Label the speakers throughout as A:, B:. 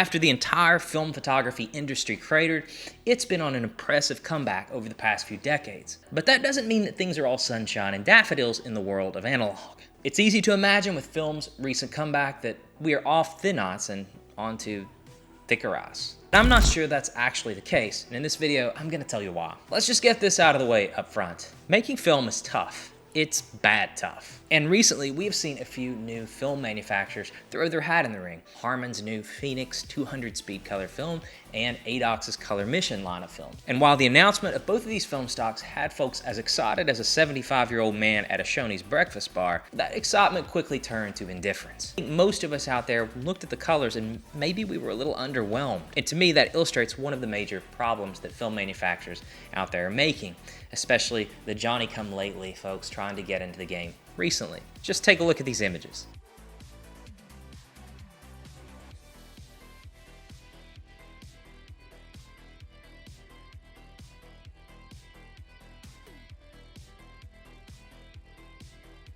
A: After the entire film photography industry cratered, it's been on an impressive comeback over the past few decades. But that doesn't mean that things are all sunshine and daffodils in the world of analog. It's easy to imagine with film's recent comeback that we are off thin ice and onto thicker ice. I'm not sure that's actually the case, and in this video, I'm gonna tell you why. Let's just get this out of the way up front. Making film is tough. It's bad tough. And recently, we have seen a few new film manufacturers throw their hat in the ring. Harman's new Phoenix 200 speed color film and ADOX's Color Mission line of film. And while the announcement of both of these film stocks had folks as excited as a 75-year-old man at a Shoney's breakfast bar, that excitement quickly turned to indifference. I think most of us out there looked at the colors and maybe we were a little underwhelmed. And to me, that illustrates one of the major problems that film manufacturers out there are making, especially the Johnny-come-lately folks trying to get into the game recently. Just take a look at these images.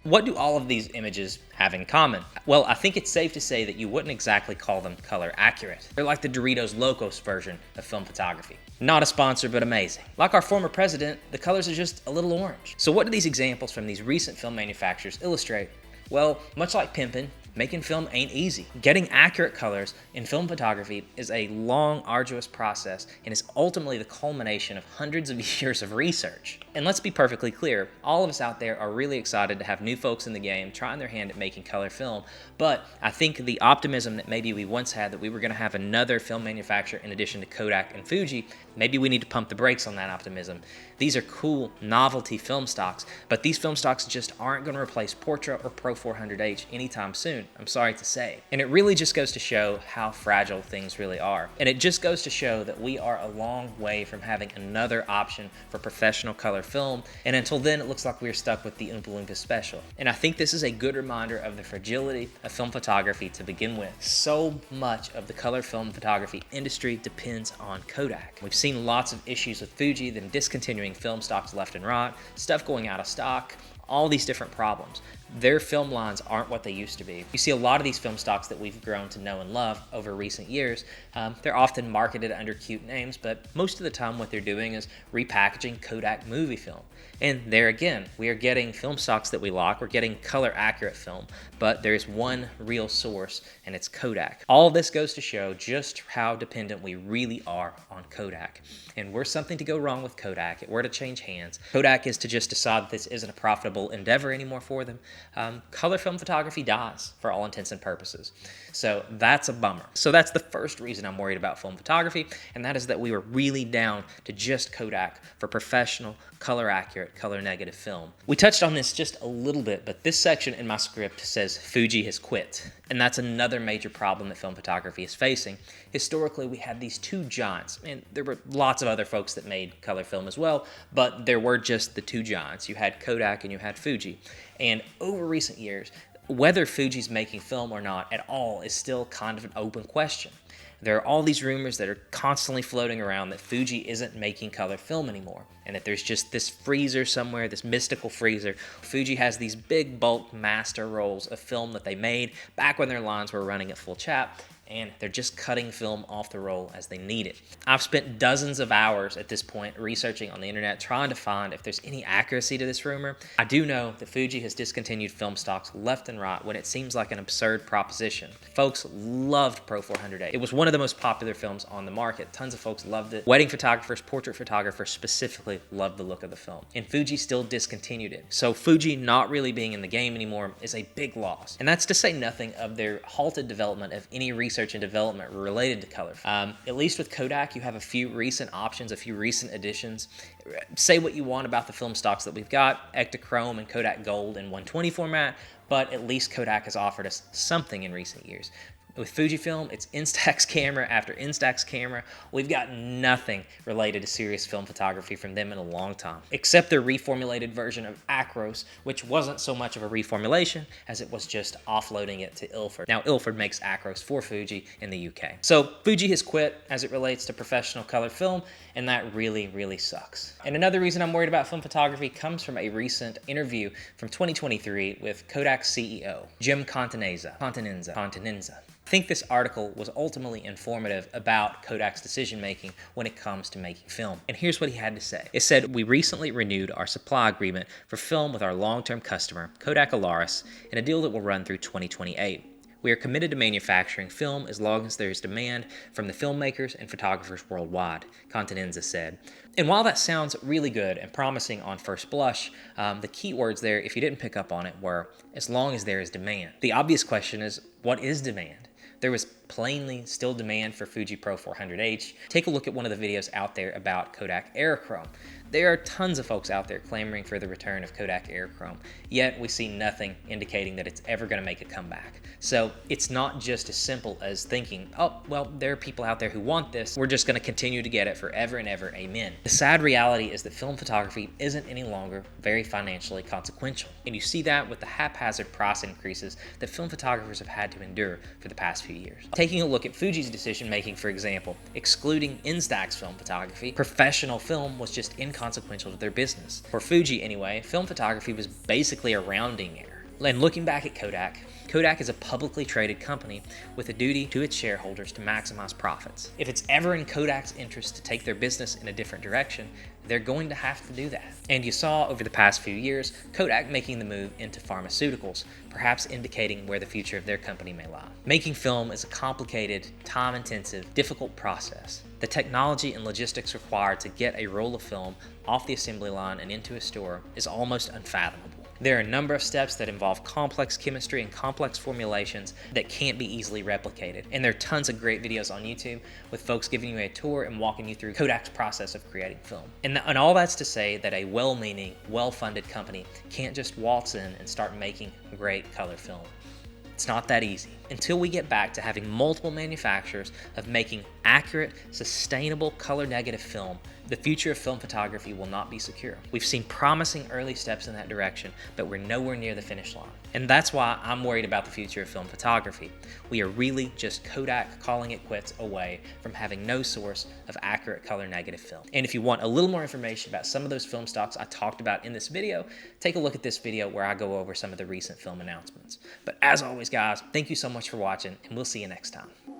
A: What do all of these images have in common? Well, I think it's safe to say that you wouldn't exactly call them color accurate. They're like the Doritos Locos version of film photography. Not a sponsor, but amazing. Like our former president, the colors are just a little orange. So what do these examples from these recent film manufacturers illustrate? Well, much like pimping, making film ain't easy. Getting accurate colors in film photography is a long, arduous process and is ultimately the culmination of hundreds of years of research. And let's be perfectly clear, all of us out there are really excited to have new folks in the game trying their hand at making color film, but I think the optimism that maybe we once had that we were going to have another film manufacturer in addition to Kodak and Fuji, maybe we need to pump the brakes on that optimism. These are cool, novelty film stocks, but these film stocks just aren't going to replace Portra or Pro 400H anytime soon, I'm sorry to say. And it really just goes to show how fragile things really are. And it just goes to show that we are a long way from having another option for professional color film, and until then it looks like we're stuck with the Oompa Loompa Special. And I think this is a good reminder of the fragility of film photography to begin with. So much of the color film photography industry depends on Kodak. We've seen lots of issues with Fuji, them discontinuing film stocks left and right, stuff going out of stock, all these different problems. Their film lines aren't what they used to be. You see a lot of these film stocks that we've grown to know and love over recent years. They're often marketed under cute names, but most of the time what they're doing is repackaging Kodak movie film. And there again, we are getting film stocks that we like. We're getting color accurate film, but there's one real source, and it's Kodak. All this goes to show just how dependent we really are on Kodak. And were something to go wrong with Kodak, it were to change hands, Kodak is to just decide that this isn't a profitable endeavor anymore for them, color film photography dies for all intents and purposes. So that's a bummer. So that's the first reason I'm worried about film photography, and that is that we were really down to just Kodak for professional, color accurate, color negative film. We touched on this just a little bit, but this section in my script says Fuji has quit. And that's another major problem that film photography is facing. Historically, we had these two giants, and there were lots of other folks that made color film as well, but there were just the two giants. You had Kodak and you had Fuji. And over recent years, whether Fuji's making film or not at all is still kind of an open question. There are all these rumors that are constantly floating around that Fuji isn't making color film anymore, and that there's just this freezer somewhere, this mystical freezer. Fuji has these big bulk master rolls of film that they made back when their lines were running at full chap, and they're just cutting film off the roll as they need it. I've spent dozens of hours at this point researching on the internet trying to find if there's any accuracy to this rumor. I do know that Fuji has discontinued film stocks left and right when it seems like an absurd proposition. Folks loved Pro 400A. It was one of the most popular films on the market. Tons of folks loved it. Wedding photographers, portrait photographers specifically loved the look of the film. And Fuji still discontinued it. So Fuji not really being in the game anymore is a big loss. And that's to say nothing of their halted development of any research and development related to color. At least with Kodak, you have a few recent options, a few recent additions. Say what you want about the film stocks that we've got, Kodachrome and Kodak Gold in 120 format, but at least Kodak has offered us something in recent years. With Fujifilm, it's Instax camera after Instax camera. We've got nothing related to serious film photography from them in a long time, except their reformulated version of Acros, which wasn't so much of a reformulation as it was just offloading it to Ilford. Now, Ilford makes Acros for Fuji in the UK. So Fuji has quit as it relates to professional color film, and that really, really sucks. And another reason I'm worried about film photography comes from a recent interview from 2023 with Kodak's CEO, Jim Continenza. I think this article was ultimately informative about Kodak's decision making when it comes to making film. And here's what he had to say. It said, "We recently renewed our supply agreement for film with our long-term customer, Kodak Alaris, in a deal that will run through 2028. We are committed to manufacturing film as long as there is demand from the filmmakers and photographers worldwide," Continenza said. And while that sounds really good and promising on first blush, the key words there, if you didn't pick up on it, were as long as there is demand. The obvious question is, what is demand? There was plainly still demand for Fuji Pro 400H. Take a look at one of the videos out there about Kodak Aerochrome. There are tons of folks out there clamoring for the return of Kodak Aerochrome, yet we see nothing indicating that it's ever going to make a comeback. So it's not just as simple as thinking, oh, well, there are people out there who want this, we're just going to continue to get it forever and ever, amen. The sad reality is that film photography isn't any longer very financially consequential, and you see that with the haphazard price increases that film photographers have had to endure for the past few years. Taking a look at Fuji's decision making, for example, excluding Instax film photography, professional film was just inconsequential to their business. For Fuji anyway, film photography was basically a rounding error. And looking back at Kodak, Kodak is a publicly traded company with a duty to its shareholders to maximize profits. If it's ever in Kodak's interest to take their business in a different direction, they're going to have to do that. And you saw over the past few years, Kodak making the move into pharmaceuticals, perhaps indicating where the future of their company may lie. Making film is a complicated, time-intensive, difficult process. The technology and logistics required to get a roll of film off the assembly line and into a store is almost unfathomable. There are a number of steps that involve complex chemistry and complex formulations that can't be easily replicated. And there are tons of great videos on YouTube with folks giving you a tour and walking you through Kodak's process of creating film. And all that's to say that a well-meaning, well-funded company can't just waltz in and start making great color film. It's not that easy. Until we get back to having multiple manufacturers of making accurate, sustainable, color-negative film, the future of film photography will not be secure. We've seen promising early steps in that direction, but we're nowhere near the finish line. And that's why I'm worried about the future of film photography. We are really just Kodak calling it quits away from having no source of accurate color-negative film. And if you want a little more information about some of those film stocks I talked about in this video, take a look at this video where I go over some of the recent film announcements. But as always, guys, thank you so much for watching, and we'll see you next time.